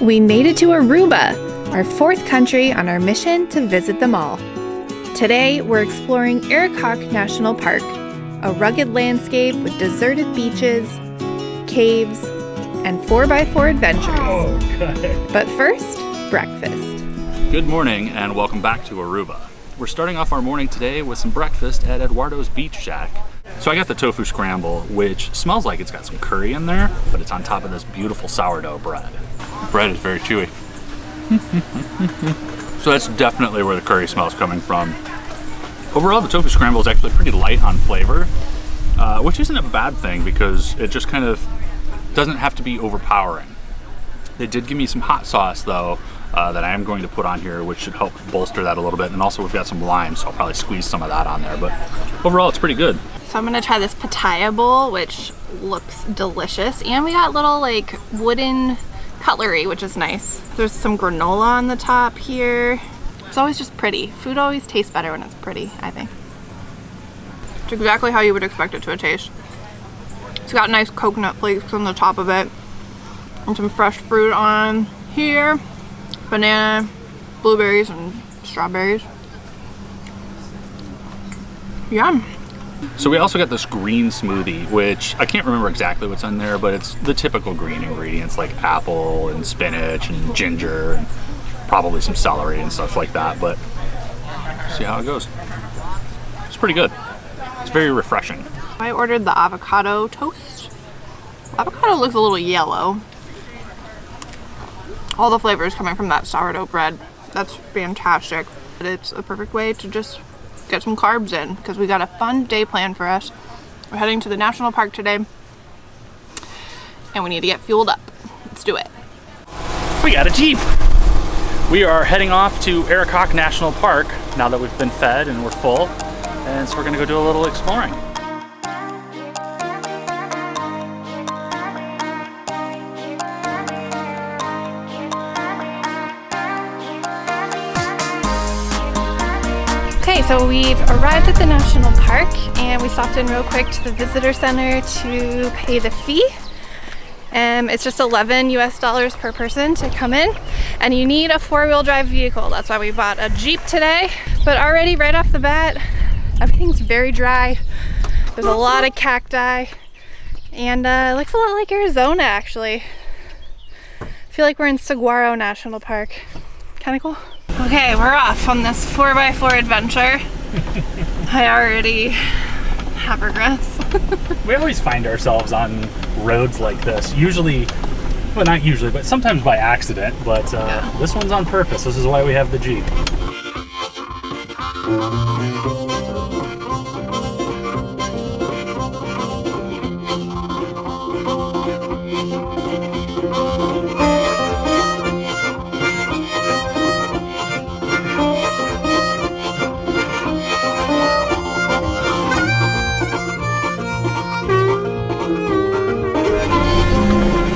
we made it to Aruba, our fourth country on our mission to visit them all. Today, we're exploring Arikok National Park, a rugged landscape with deserted beaches, caves, and 4x4 adventures. Oh, good. But first, breakfast. Good morning and welcome back to Aruba. We're starting off our morning today with some breakfast at Eduardo's Beach Shack. So I got the tofu scramble, which smells like it's got some curry in there, but it's on top of this beautiful sourdough bread. The bread is very chewy. So that's definitely where the curry smell is coming from. Overall, the tofu scramble is actually pretty light on flavor, which isn't a bad thing because it just kind of doesn't have to be overpowering. They did give me some hot sauce though, that I am going to put on here, which should help bolster that a little bit. And also we've got some lime, so I'll probably squeeze some of that on there. But overall, it's pretty good. So I'm gonna try this pitaya bowl, which looks delicious. And we got little like wooden cutlery, which is nice. There's some granola on the top here. It's always just pretty. Food always tastes better when it's pretty, I think. It's exactly how you would expect it to taste. It's got nice coconut flakes on the top of it. And some fresh fruit on here. Banana, blueberries, and strawberries. Yum. So we also got this green smoothie, which I can't remember exactly what's in there, but it's the typical green ingredients like apple and spinach and ginger and probably some celery and stuff like that, but see how it goes. It's pretty good. It's very refreshing. I ordered the avocado toast. Avocado looks a little yellow. All the flavors coming from that sourdough bread. That's fantastic. It's a perfect way to just get some carbs in because we got a fun day planned for us. We're heading to the National Park today and we need to get fueled up. Let's do it. We got a Jeep. We are heading off to Arikok National Park now that we've been fed and we're full. And so we're gonna go do a little exploring. Okay, so we've arrived at the National Park and we stopped in real quick to the visitor center to pay the fee. It's just $11 US per person to come in, and you need a four-wheel drive vehicle. That's why we bought a Jeep today. But already right off the bat, everything's very dry. There's a lot of cacti, and it looks a lot like Arizona actually. I feel like we're in Saguaro National Park. Kind of cool. Okay, we're off on this 4x4 adventure. I already have regrets. We always find ourselves on roads like this. Usually, well not usually, but sometimes by accident. But yeah. This one's on purpose. This is why we have the Jeep.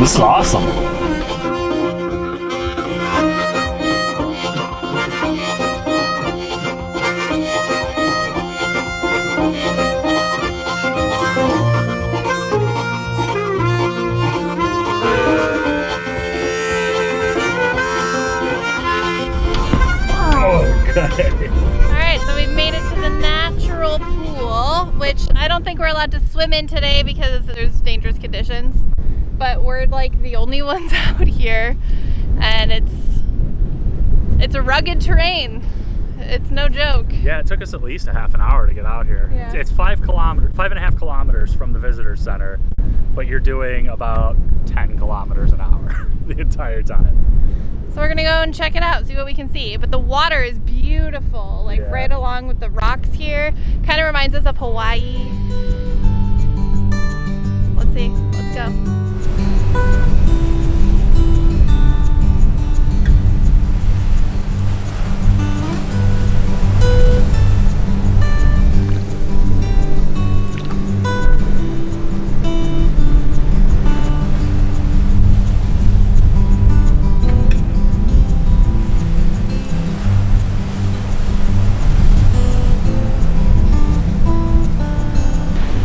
This is awesome. Okay. Alright, so we've made it to the natural pool, which I don't think we're allowed to swim in today because there's dangerous conditions. But we're like the only ones out here, and it's a rugged terrain. It's no joke. Yeah, it took us at least a half an hour to get out here. Yeah. It's 5.5 kilometers from the visitor center, but you're doing about 10 kilometers an hour the entire time. So we're gonna go and check it out, see what we can see. But the water is beautiful, like yeah. right along with the rocks here. Kind of reminds us of Hawaii. Let's see, let's go.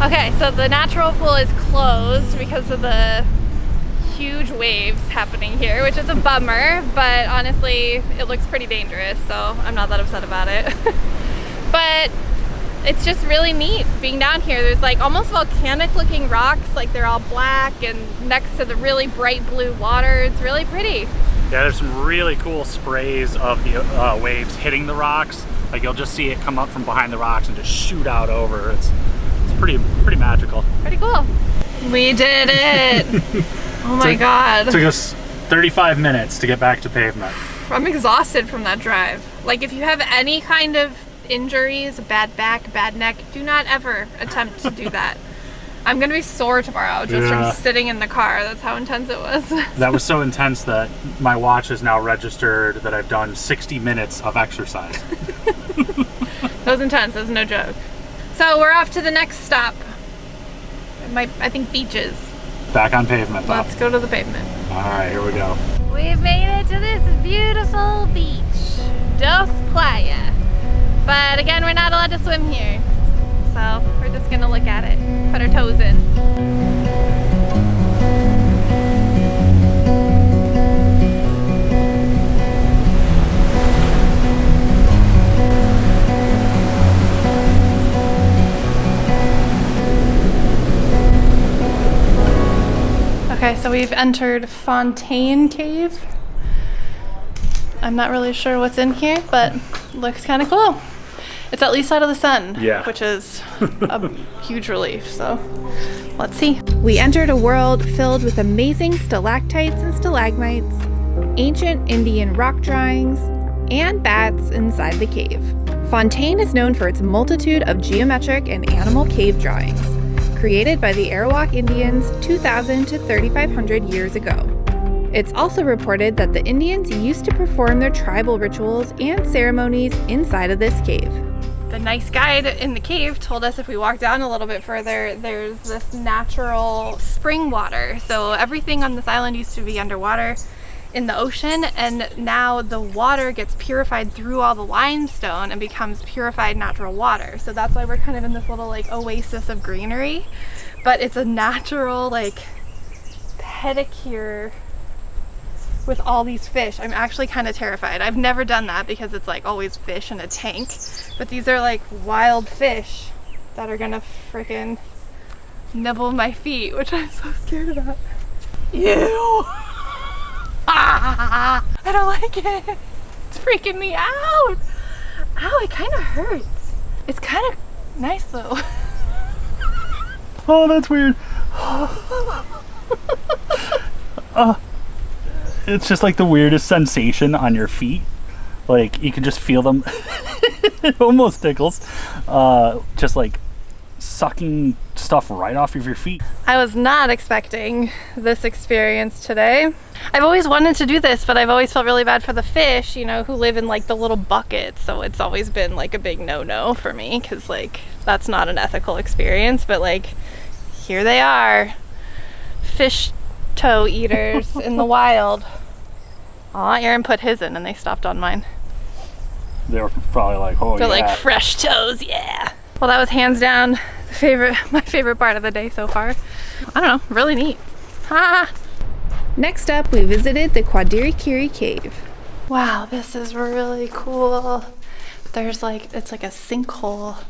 Okay, so the natural pool is closed because of the huge waves happening here, which is a bummer, but honestly, it looks pretty dangerous, so I'm not that upset about it. But it's just really neat being down here. There's like almost volcanic looking rocks, like they're all black, and next to the really bright blue water. It's really pretty. Yeah, there's some really cool sprays of the waves hitting the rocks. Like you'll just see it come up from behind the rocks and just shoot out over. It's pretty magical. Pretty cool. We did it. Oh my God. It took us 35 minutes to get back to pavement. I'm exhausted from that drive. Like if you have any kind of injuries, bad back, bad neck, do not ever attempt to do that. I'm gonna be sore tomorrow just from sitting in the car. That's how intense it was. That was so intense that my watch is now registered that I've done 60 minutes of exercise. That was intense, that's no joke. So we're off to the next stop. I think beaches. Back on pavement though. Let's go to the pavement. All right, here we go. We've made it to this beautiful beach, Dos Playa. But again, we're not allowed to swim here. So we're just gonna look at it, put our toes in. Okay, so we've entered Fontein Cave. I'm not really sure what's in here, but looks kind of cool. It's at least out of the sun, which is a huge relief, so let's see. We entered a world filled with amazing stalactites and stalagmites, ancient Indian rock drawings, and bats inside the cave. Fontein is known for its multitude of geometric and animal cave drawings, created by the Arikok Indians 2,000 to 3,500 years ago. It's also reported that the Indians used to perform their tribal rituals and ceremonies inside of this cave. The nice guide in the cave told us if we walk down a little bit further, there's this natural spring water. So everything on this island used to be underwater in the ocean, and now the water gets purified through all the limestone and becomes purified natural water. So that's why we're kind of in this little like oasis of greenery, but it's a natural like pedicure with all these fish. I'm actually kind of terrified. I've never done that because it's like always fish in a tank, but these are like wild fish that are gonna freaking nibble my feet, which I'm so scared about. Ew! Ah, I don't like it. It's freaking me out. Ow, it kind of hurts. It's kind of nice though. Oh, that's weird. It's just like the weirdest sensation on your feet. Like you can just feel them. It almost tickles. Just like sucking stuff right off of your feet. I was not expecting this experience today. I've always wanted to do this, but I've always felt really bad for the fish, you know, who live in like the little buckets. So it's always been like a big no-no for me, because like that's not an ethical experience. But like here they are, fish toe eaters in the wild. Aw, Aaron put his in and they stopped on mine. They were probably like, oh, they're like fresh toes, yeah. Well, that was hands down my favorite part of the day so far. I don't know, really neat. Ha! Next up, we visited the Quadirikiri Cave. Wow, this is really cool. There's like, it's like a sinkhole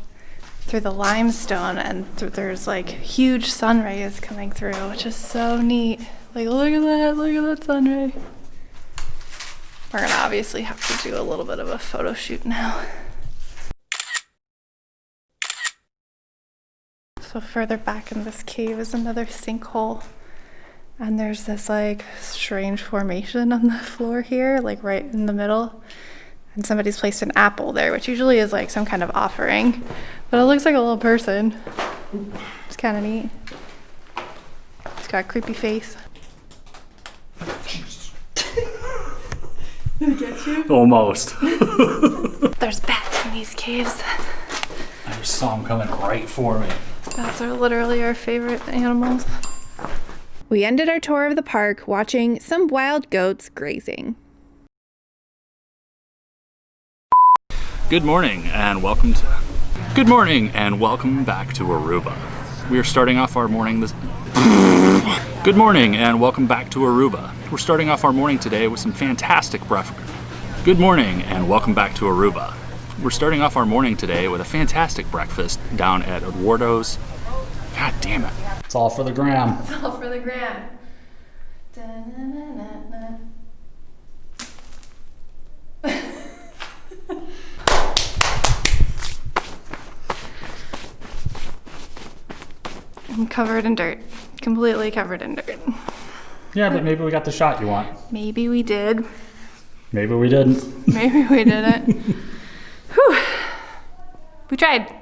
through the limestone, and there's like huge sun rays coming through, which is so neat. Like, look at that sun ray. We're gonna obviously have to do a little bit of a photo shoot now. So further back in this cave is another sinkhole, and there's this like strange formation on the floor here, like right in the middle, and somebody's placed an apple there, which usually is like some kind of offering, but it looks like a little person. It's kind of neat. It's got a creepy face. Did it get you? Almost. There's bats in these caves. I just saw them coming right for me. Bats are literally our favorite animals. We ended our tour of the park watching some wild goats grazing. Good morning and welcome back to Aruba. We are starting off our morning this Good morning and welcome back to Aruba. We're starting off our morning today with some fantastic breakfast. Good morning and welcome back to Aruba. We're starting off our morning today with a fantastic breakfast down at Eduardo's. God damn it. It's all for the gram. It's all for the gram. Da-na-na-na-na. I'm covered in dirt. Completely covered in dirt. Yeah, but maybe we got the shot you want. Maybe we did. Maybe we didn't. Maybe we didn't. Whew. We tried.